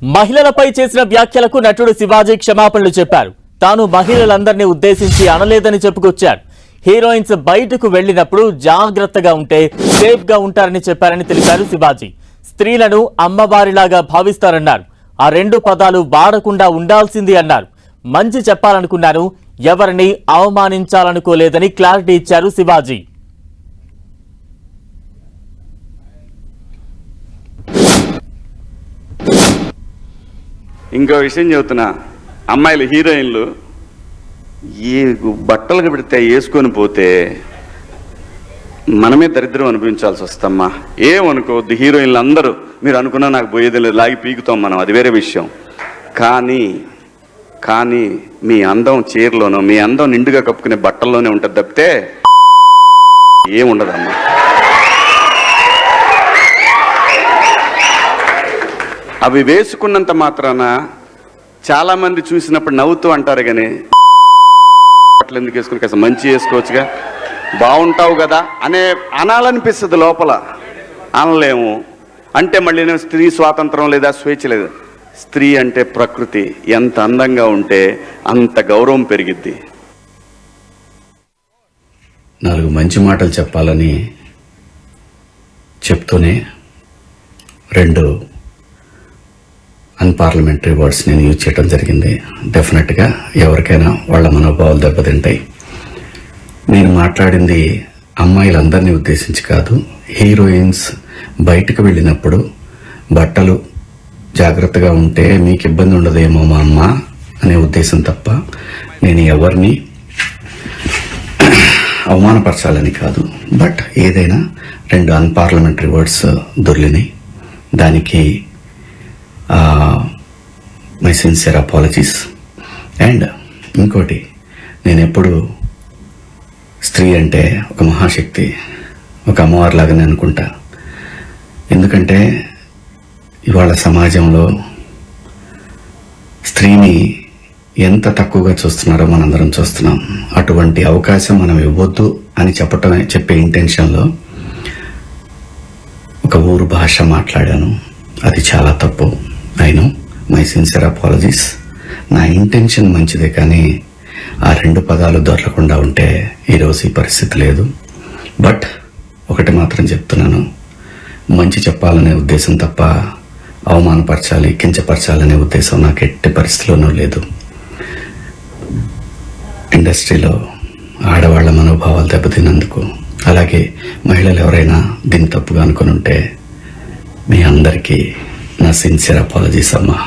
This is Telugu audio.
మహిళలపై చేసిన వ్యాఖ్యలకు నటుడు శివాజీ క్షమాపణలు చెప్పారు. తాను మహిళలందరినీ ఉద్దేశించి అనలేదని చెప్పుకొచ్చారు. హీరోయిన్స్ బయటకు వెళ్లినప్పుడు జాగ్రత్తగా ఉంటే సేఫ్ గా ఉంటారని చెప్పారని తెలిపారు శివాజీ. స్త్రీలను అమ్మవారిలాగా భావిస్తారన్నారు. ఆ రెండు పదాలు వాడకుండా ఉండాల్సింది అన్నారు. మంచి చెప్పాలనుకున్నాను, ఎవరిని అవమానించాలనుకోలేదని క్లారిటీ ఇచ్చారు శివాజీ. ఇంకో విషయం చెబుతున్నా, అమ్మాయిలు హీరోయిన్లు ఏ బట్టలు పెడితే వేసుకొని పోతే మనమే దరిద్రం అనిపించాల్సి వస్తమ్మా. ఏమనుకోవద్దు, హీరోయిన్లు అందరూ మీరు అనుకున్నా నాకు పోయేది లేదు, లాగి పీకుతాం మనం, అది వేరే విషయం. కానీ మీ అందం చీరలోనో మీ అందం నిండుగా కప్పుకునే బట్టల్లోనే ఉంటుంది తప్పితే ఏముండదమ్మా. అవి వేసుకున్నంత మాత్రాన చాలామంది చూసినప్పుడు నవ్వుతూ అంటారు, కానీ బట్టలు ఎందుకు వేసుకుని కాస్త మంచి వేసుకోవచ్చుగా, బాగుంటావు కదా అనాలనిపిస్తుంది. లోపల అనలేము. అంటే మళ్ళీ స్త్రీ స్వాతంత్రం లేదా స్వేచ్ఛ లేదు. స్త్రీ అంటే ప్రకృతి, ఎంత అందంగా ఉంటే అంత గౌరవం పెరిగిద్ది. 4 మంచి మాటలు చెప్పాలని చెప్తూనే 2 అన్పార్లమెంటరీ వర్డ్స్ నేను యూజ్ చేయడం జరిగింది. డెఫినెట్గా ఎవరికైనా వాళ్ళ మనోభావాలు దెబ్బతింటాయి. నేను మాట్లాడింది అమ్మాయిలందరినీ ఉద్దేశించి కాదు. హీరోయిన్స్ బయటకు వెళ్ళినప్పుడు బట్టలు జాగ్రత్తగా ఉంటే మీకు ఇబ్బంది ఉండదేమో మా అమ్మ అనే ఉద్దేశం తప్ప నేను ఎవరిని అవమానపరచాలని కాదు. బట్ ఏదైనా 2 అన్పార్లమెంటరీ వర్డ్స్ దొర్లినాయి. దానికి మై సిన్సియర్ అపాలజీస్. అండ్ ఇంకోటి, నేను ఎప్పుడు స్త్రీ అంటే ఒక మహాశక్తి, ఒక అమ్మవారిలాగానే అనుకుంటా. ఎందుకంటే ఇవాళ సమాజంలో స్త్రీని ఎంత తక్కువగా చూస్తున్నారో మనందరం చూస్తున్నాం. అటువంటి అవకాశం మనం ఇవ్వద్దు అని చెప్పే ఇంటెన్షన్లో ఒక ఊరు భాష మాట్లాడాను. అది చాలా తప్పు. I know, my sincere apologies. నా ఇంటెన్షన్ మంచిదే, కానీ ఆ 2 పదాలు దొరకకుండా ఉంటే ఈరోజు ఈ పరిస్థితి లేదు. బట్ ఒకటి మాత్రం చెప్తున్నాను, మంచి చెప్పాలనే ఉద్దేశం తప్ప అవమానపరచాలి, కించపరచాలనే ఉద్దేశం నాకు ఎట్టి పరిస్థితిలోనూ లేదు. ఇండస్ట్రీలో ఆడవాళ్ల మనోభావాలు దెబ్బతిన్నందుకు, అలాగే మహిళలు ఎవరైనా దీన్ని తప్పుగా అనుకుని ఉంటే మీ అందరికీ నా సిన్సియర్ అపాలజీస్ అమ్మా.